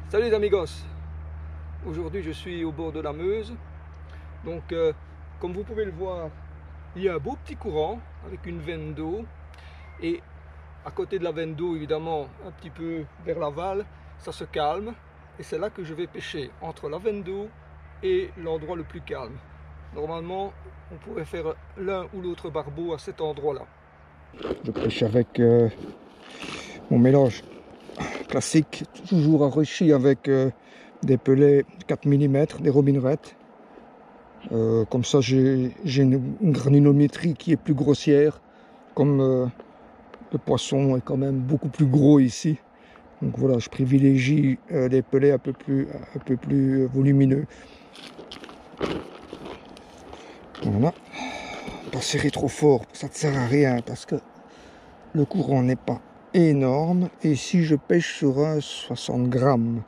Salut les amigos, aujourd'hui je suis au bord de la Meuse. Donc comme vous pouvez le voir, il y a un beau petit courant avec une veine d'eau, et à côté de la veine d'eau, évidemment un petit peu vers l'aval, ça se calme, et c'est là que je vais pêcher, entre la veine d'eau et l'endroit le plus calme. Normalement on pourrait faire l'un ou l'autre barbeau à cet endroit là. Je pêche avec mon mélange classique, toujours enrichi avec des pelets 4 mm, des Robin Red. Comme ça j'ai une granulométrie qui est plus grossière, comme le poisson est quand même beaucoup plus gros ici. Donc voilà, je privilégie des pelets un peu plus volumineux. Voilà. Pas serrer trop fort, ça ne sert à rien parce que le courant n'est pas énorme. Et si je pêche sur un 60 grammes,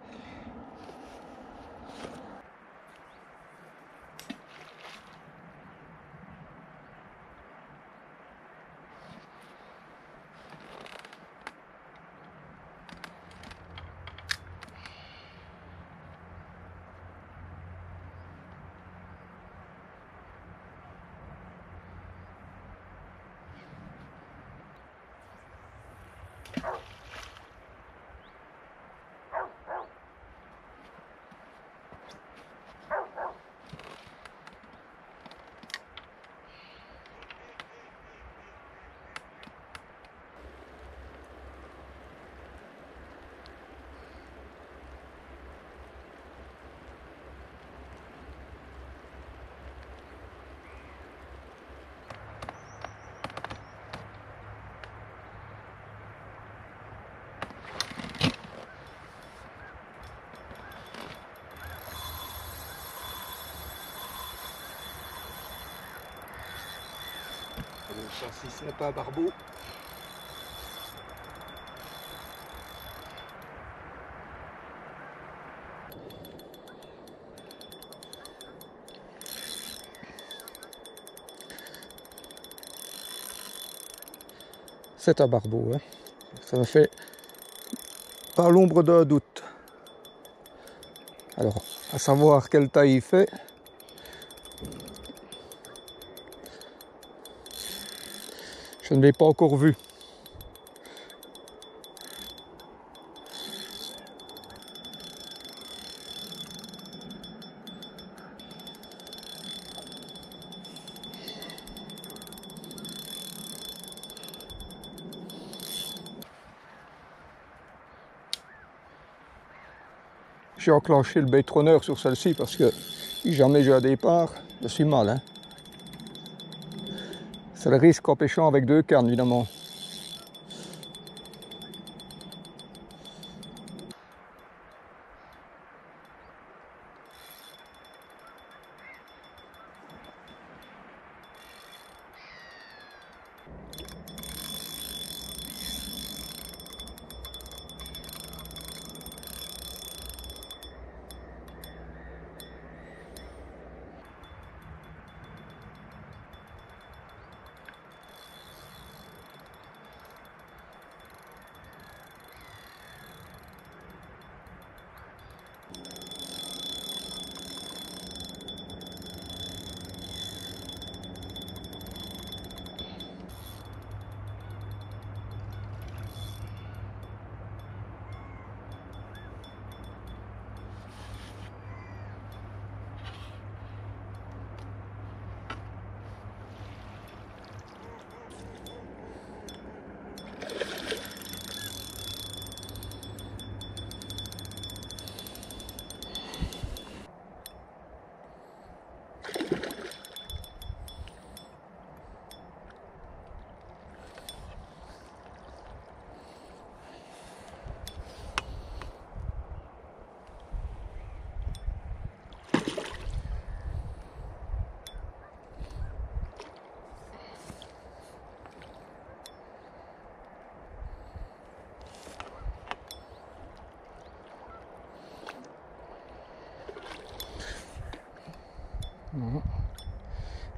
si ce n'est pas un barbeau. C'est un barbeau, hein. Ça me fait pas l'ombre d'un doute. Alors, à savoir quelle taille il fait. Je ne l'ai pas encore vu. J'ai enclenché le bait-tronneur sur celle-ci parce que si jamais j'ai un départ, je suis mal, hein. C'est le risque en pêchant avec deux cannes, évidemment.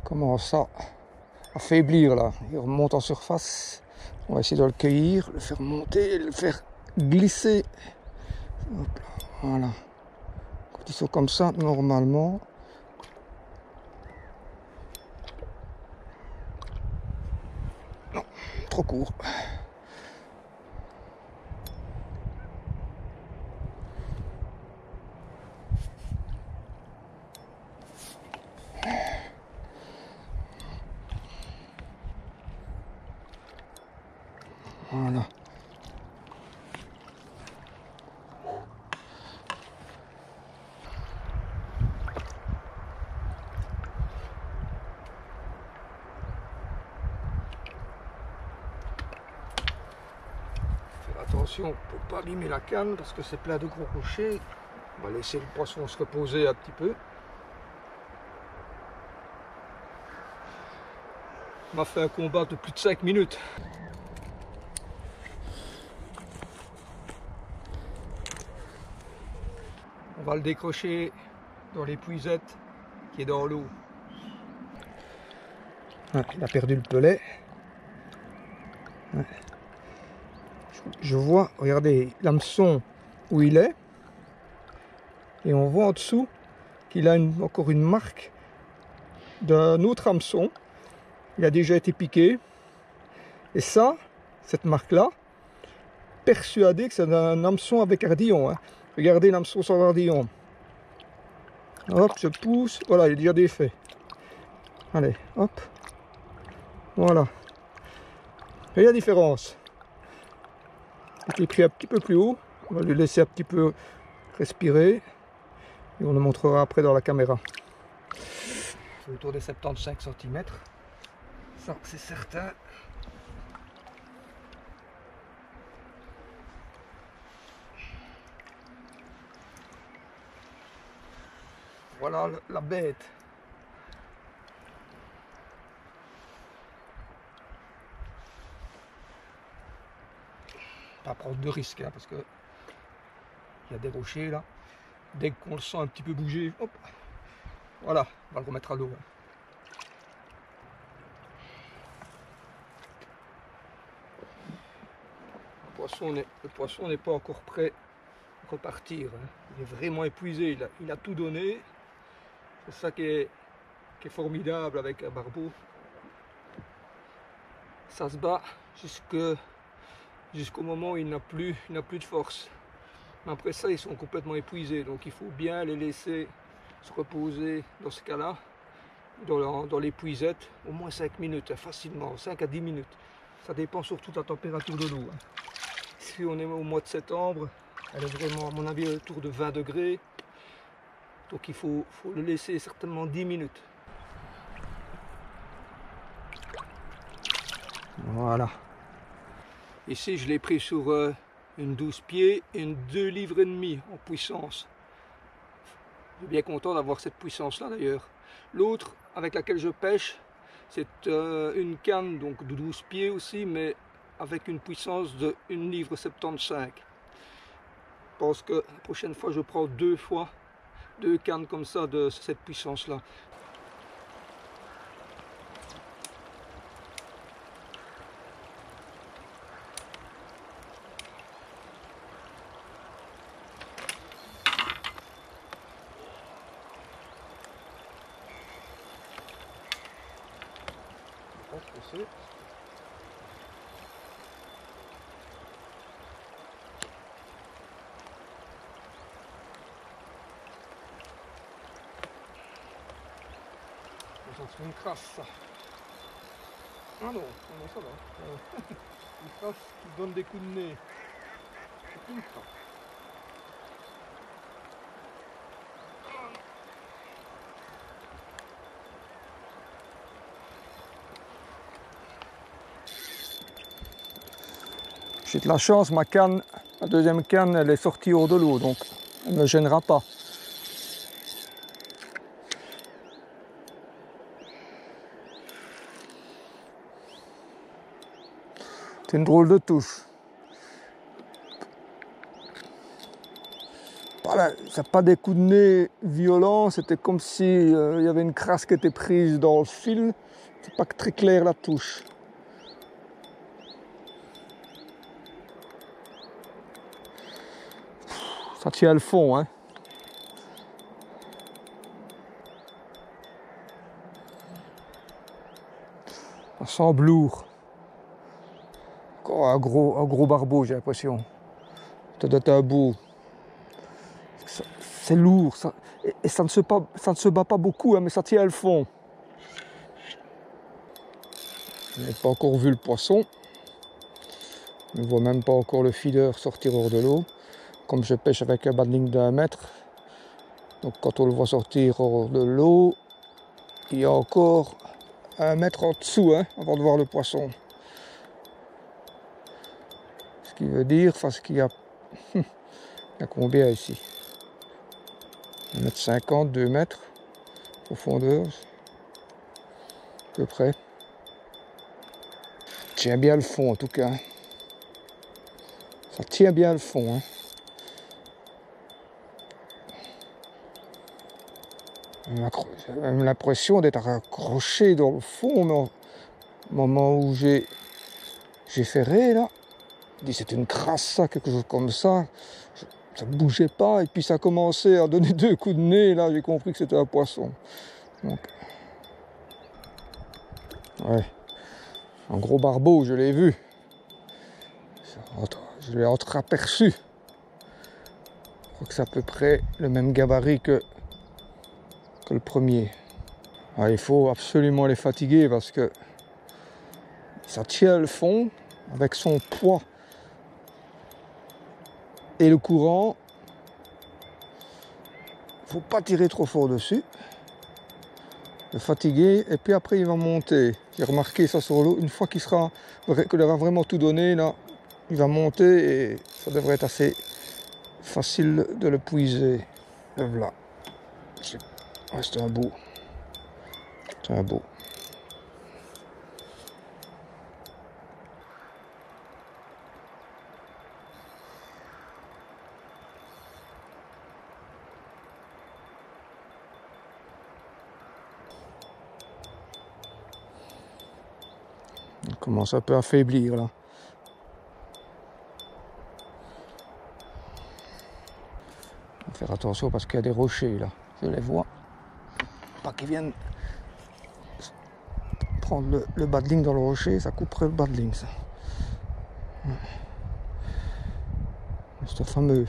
Commence à faiblir là, il remonte en surface. On va essayer de le cueillir, le faire monter, le faire glisser. Hop là. Voilà. Quand ils sont comme ça, normalement. Non, trop court. Voilà. Faire attention pour pas abîmer la canne parce que c'est plein de gros rochers. On va laisser le poisson se reposer un petit peu. On m'a fait un combat de plus de 5 minutes. On va le décrocher dans l'épuisette qui est dans l'eau. Ah, il a perdu le pelet. Ouais. Je vois, regardez, l'hameçon où il est. Et on voit en dessous qu'il a encore une marque d'un autre hameçon. Il a déjà été piqué. Et ça, cette marque-là, persuadé que c'est un hameçon avec ardillon. Hein. Regardez l'hameçon sans ardillon. Hop, je pousse. Voilà, il est déjà défait. Allez, hop. Voilà. Et la différence. Il est pris un petit peu plus haut. On va lui laisser un petit peu respirer. Et on le montrera après dans la caméra. C'est autour des 75 cm. Ça, c'est certain. Voilà la bête. Pas prendre de risques hein, parce que il y a des rochers là. Dès qu'on le sent un petit peu bouger, hop, voilà, on va le remettre à l'eau. Hein. Le poisson n'est pas encore prêt à repartir. Hein. Il est vraiment épuisé, il a tout donné. C'est ça qui est formidable avec un barbeau. Ça se bat jusqu'au moment où il n'a plus de force. Mais après ça, ils sont complètement épuisés. Donc il faut bien les laisser se reposer dans ce cas-là, dans l'épuisette, au moins 5 minutes, facilement, 5 à 10 minutes. Ça dépend surtout de la température de l'eau. Hein. Si on est au mois de septembre, elle est vraiment, à mon avis, autour de 20 degrés. Donc il faut le laisser certainement 10 minutes. Voilà. Ici, je l'ai pris sur une 12 pieds et une 2,5 livres en puissance. Je suis bien content d'avoir cette puissance-là d'ailleurs. L'autre avec laquelle je pêche, c'est une canne donc de 12 pieds aussi, mais avec une puissance de 1,75 livre. Je pense que la prochaine fois, je prends 2 cannes comme ça de cette puissance-là. C'est une crasse ça. Ah non, non ça va. Une crasse qui donne des coups de nez. C'est une crasse. J'ai de la chance, ma canne, la deuxième canne, elle est sortie hors de l'eau, donc elle ne me gênera pas. C'est une drôle de touche. Voilà, ça n'a pas des coups de nez violents, c'était comme si il y avait une crasse qui était prise dans le fil. C'est pas très clair la touche. Ça tient le fond, hein. Ça semble lourd. Encore un gros barbeau, j'ai l'impression. Ça doit être un beau. C'est lourd, ça, et ça ne se bat pas beaucoup, hein, mais ça tient le fond. Je n'ai pas encore vu le poisson. Je ne vois même pas encore le feeder sortir hors de l'eau. Comme je pêche avec un badling d'1 mètre, donc quand on le voit sortir hors de l'eau, il y a encore 1 mètre en dessous, hein, avant de voir le poisson. Ce qui veut dire, enfin ce qu'il y a, il y a combien ici? 1,50 m, 2 mètres, profondeur, à peu près. Tient bien le fond en tout cas. Ça tient bien le fond, hein. J'ai même l'impression d'être accroché dans le fond, mais au moment où j'ai ferré là, c'était une crasse, ça, quelque chose comme ça. Ça ne bougeait pas, et puis ça a commencé à donner 2 coups de nez, là j'ai compris que c'était un poisson. Donc, ouais, un gros barbeau, je l'ai vu. Je l'ai entreaperçu. Je crois que c'est à peu près le même gabarit que le premier. Alors, il faut absolument les fatiguer parce que ça tient le fond avec son poids et le courant. Il ne faut pas tirer trop fort dessus. Le fatiguer, et puis après il va monter. J'ai remarqué ça sur l'eau. Une fois qu'il aura vraiment tout donné, là, il va monter et ça devrait être assez facile de le puiser. Le voilà. Ouais, c'est un beau. C'est un beau. Il commence un peu à faiblir là. Faut faire attention parce qu'il y a des rochers là. Je les vois. Pas qu'ils viennent prendre le badling dans le rocher, ça couperait le badling ça. C'est fameux.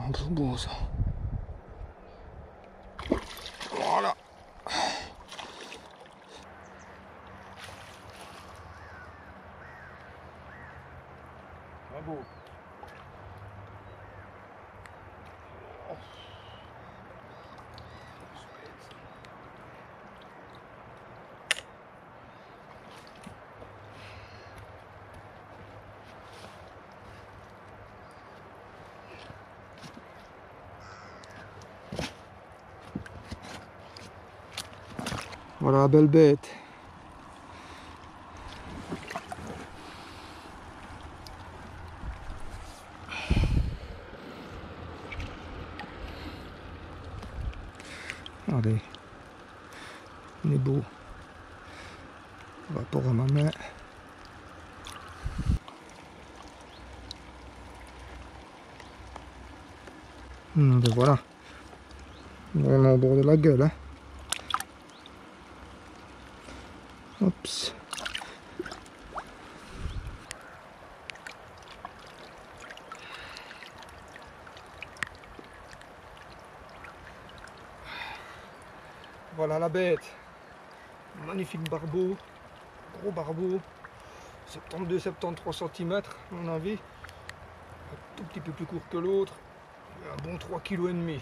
Un peu beau ça. Voilà. Bravo. Voilà la belle bête. Regardez, il est beau. Par rapport à ma main. Ben voilà. On est au bord de la gueule. Hein. Oups. Voilà la bête. Magnifique barbeau. Gros barbeau. 72-73 cm à mon avis. Un tout petit peu plus court que l'autre. Un bon 3,5 kg.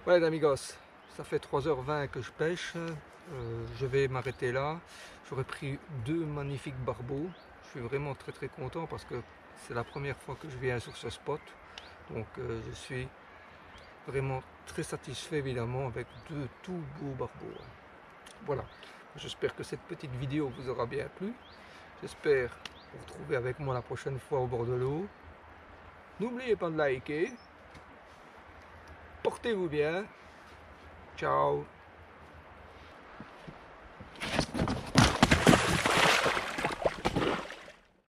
Voilà les amigos, ça fait 3h20 que je pêche, je vais m'arrêter là. J'aurais pris 2 magnifiques barbeaux. Je suis vraiment très content parce que c'est la première fois que je viens sur ce spot. Donc je suis vraiment très satisfait évidemment avec de tout beaux barbeaux. Voilà, j'espère que cette petite vidéo vous aura bien plu. J'espère vous retrouver avec moi la prochaine fois au bord de l'eau. N'oubliez pas de liker. Portez-vous bien. Ciao.